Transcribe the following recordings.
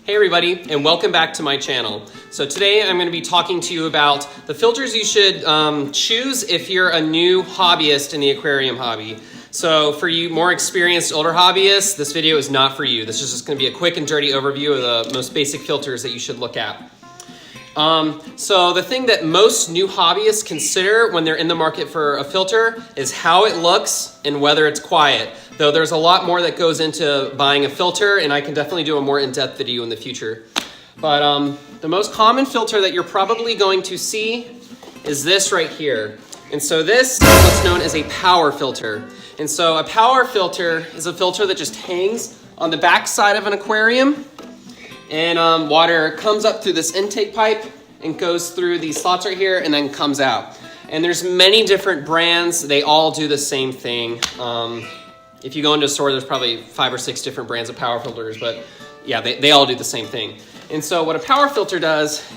Hey everybody, and welcome back to my channel. So today I'm going to be talking to you about the filters you should choose if you're a new hobbyist in the aquarium hobby. So for you more experienced older hobbyists, this video is not for you. This is just going to be a quick and dirty overview of the most basic filters that you should look at. So the thing that most new hobbyists consider when they're in the market for a filter is how it looks and whether it's quiet. Though there's a lot more that goes into buying a filter, and I can definitely do a more in-depth video in the future. But the most common filter that you're probably going to see is this right here. And so this is what's known as a power filter. And so a power filter is a filter that just hangs on the back side of an aquarium, and water comes up through this intake pipe and goes through these slots right here and then comes out. And there's many different brands. They all do the same thing. If you go into a store, there's probably 5 or 6 different brands of power filters, but yeah, they all do the same thing. And so what a power filter does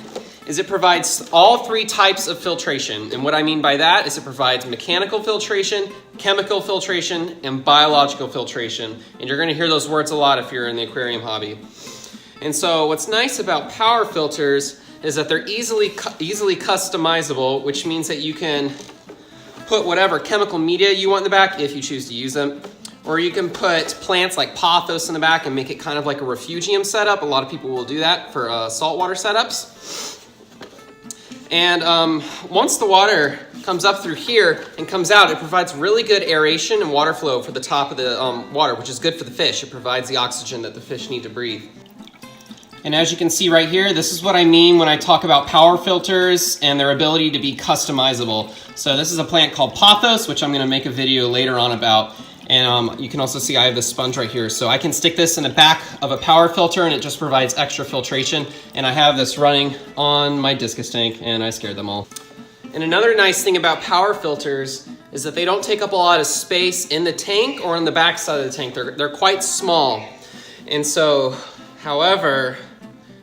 is it provides all 3 types of filtration. And what I mean by that is it provides mechanical filtration, chemical filtration, and biological filtration. And you're gonna hear those words a lot if you're in the aquarium hobby. And so what's nice about power filters is that they're easily customizable, which means that you can put whatever chemical media you want in the back if you choose to use them. Or you can put plants like pothos in the back and make it kind of like a refugium setup. A lot of people will do that for saltwater setups. And once the water comes up through here and comes out, it provides really good aeration and water flow for the top of the water, which is good for the fish. It provides the oxygen that the fish need to breathe. And as you can see right here, this is what I mean when I talk about power filters and their ability to be customizable. So this is a plant called pothos, which I'm going to make a video later on about. And you can also see I have this sponge right here. So I can stick this in the back of a power filter and it just provides extra filtration. And I have this running on my discus tank and I scared them all. And another nice thing about power filters is that they don't take up a lot of space in the tank or on the back side of the tank. They're quite small. And so, however,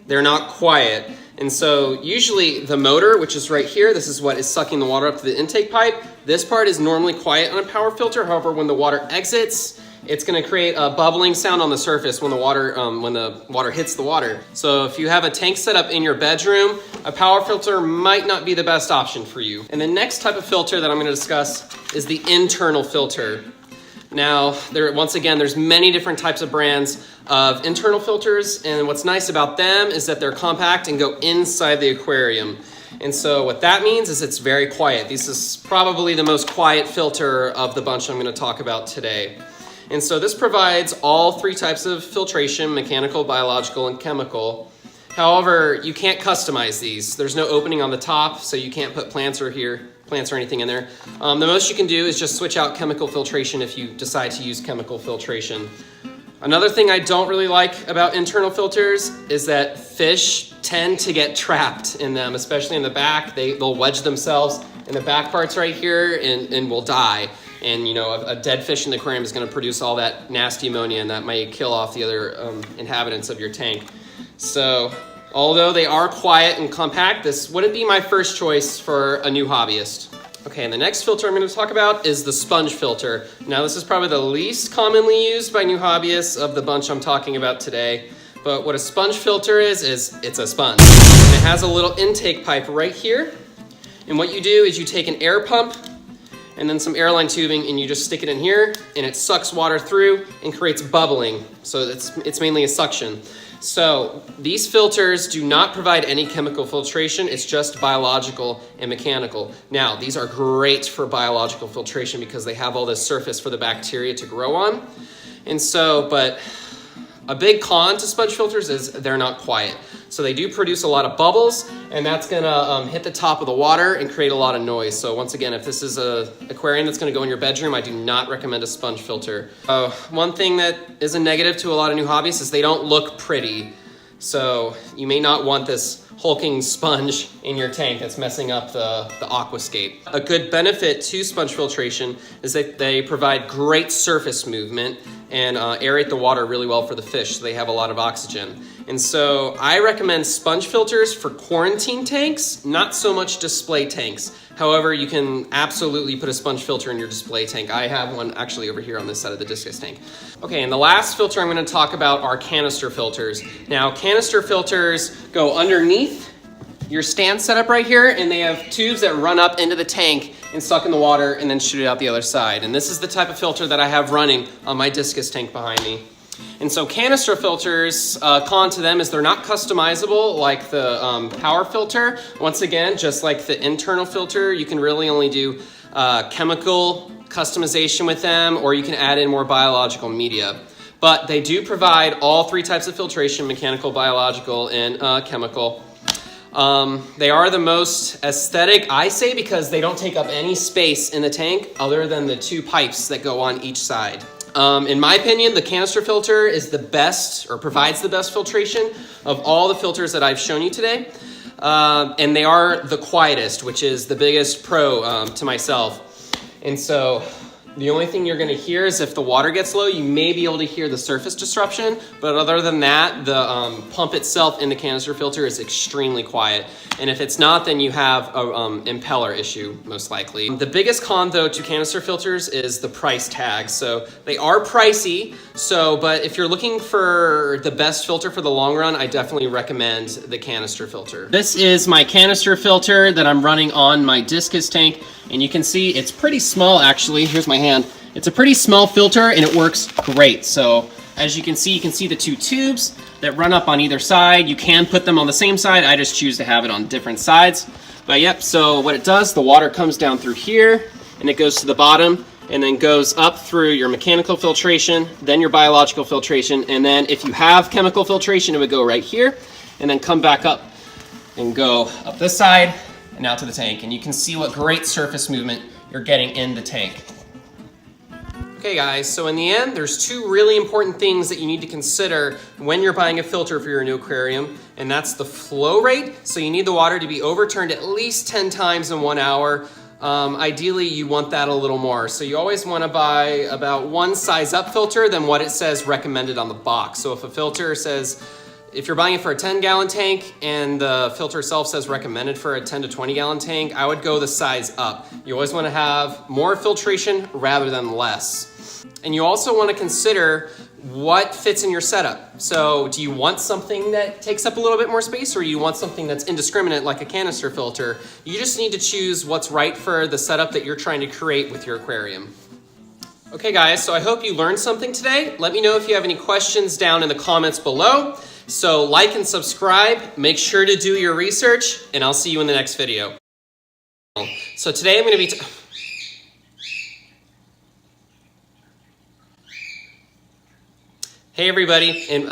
they're not quiet. And so usually the motor, which is right here, this is what is sucking the water up to the intake pipe. This part is normally quiet on a power filter. However, when the water exits, it's going to create a bubbling sound on the surface when the water hits the water. So if you have a tank set up in your bedroom, a power filter might not be the best option for you. And the next type of filter that I'm going to discuss is the internal filter. Now, once again, there's many different types of brands of internal filters, and what's nice about them is that they're compact and go inside the aquarium. And so what that means is it's very quiet. This is probably the most quiet filter of the bunch I'm going to talk about today. And so this provides all 3 types of filtration: mechanical, biological, and chemical. However, you can't customize these. There's no opening on the top, so you can't put plants or anything in there. The most you can do is just switch out chemical filtration if you decide to use chemical filtration. Another thing I don't really like about internal filters is that fish tend to get trapped in them, especially in the back. They'll wedge themselves in the back parts right here and will die. And you know, a dead fish in the aquarium is going to produce all that nasty ammonia, and that may kill off the other inhabitants of your tank. So, although they are quiet and compact, this wouldn't be my first choice for a new hobbyist. Okay, and the next filter I'm going to talk about is the sponge filter. Now, this is probably the least commonly used by new hobbyists of the bunch I'm talking about today. But what a sponge filter is it's a sponge. And it has a little intake pipe right here. And what you do is you take an air pump and then some airline tubing, and you just stick it in here, and it sucks water through and creates bubbling. So it's mainly a suction. So these filters do not provide any chemical filtration. It's just biological and mechanical. Now, these are great for biological filtration because they have all this surface for the bacteria to grow on. And so, but a big con to sponge filters is they're not quiet. So they do produce a lot of bubbles, and that's gonna hit the top of the water and create a lot of noise. So once again, if this is an aquarium that's gonna go in your bedroom, I do not recommend a sponge filter. One thing that is a negative to a lot of new hobbyists is they don't look pretty. So you may not want this hulking sponge in your tank that's messing up the aquascape. A good benefit to sponge filtration is that they provide great surface movement and aerate the water really well for the fish, so they have a lot of oxygen. And so I recommend sponge filters for quarantine tanks, not so much display tanks. However, you can absolutely put a sponge filter in your display tank. I have one actually over here on this side of the discus tank. Okay, and the last filter I'm going to talk about are canister filters. Now, canister filters go underneath your stand setup right here, and they have tubes that run up into the tank and suck in the water and then shoot it out the other side. And this is the type of filter that I have running on my discus tank behind me. And so canister filters, con to them is they're not customizable like the power filter. Once again, just like the internal filter, you can really only do chemical customization with them, or you can add in more biological media. But they do provide all three types of filtration: mechanical, biological, and chemical. They are the most aesthetic, I say, because they don't take up any space in the tank other than the two pipes that go on each side. In my opinion, the canister filter is the best, or provides the best filtration of all the filters that I've shown you today. And they are the quietest, which is the biggest pro to myself. And so the only thing you're going to hear is if the water gets low, you may be able to hear the surface disruption. But other than that, the pump itself in the canister filter is extremely quiet. And if it's not, then you have a impeller issue, most likely. The biggest con, though, to canister filters is the price tag. So they are pricey. But if you're looking for the best filter for the long run, I definitely recommend the canister filter. This is my canister filter that I'm running on my discus tank. And you can see it's pretty small, actually. Here's my hand. It's a pretty small filter, and it works great. So as you can see the two tubes that run up on either side. You can put them on the same side. I just choose to have it on different sides. But yep, so what it does, the water comes down through here, and it goes to the bottom, and then goes up through your mechanical filtration, then your biological filtration, and then if you have chemical filtration, it would go right here, and then come back up and go up this side, and out to the tank. And you can see what great surface movement you're getting in the tank. Okay guys, so in the end, there's two really important things that you need to consider when you're buying a filter for your new aquarium, and that's the flow rate. So you need the water to be overturned at least 10 times in 1 hour. Ideally, you want that a little more. So you always want to buy about one size up filter than what it says recommended on the box. So if a filter says, if you're buying it for a 10-gallon tank and the filter itself says recommended for a 10 to 20-gallon tank, I would go the size up. You always want to have more filtration rather than less. And you also want to consider what fits in your setup. So do you want something that takes up a little bit more space, or you want something that's indiscriminate like a canister filter? You just need to choose what's right for the setup that you're trying to create with your aquarium. Okay guys, so I hope you learned something today. Let me know if you have any questions down in the comments below. So like and subscribe, make sure to do your research, and I'll see you in the next video. So today I'm going to be... Hey everybody, and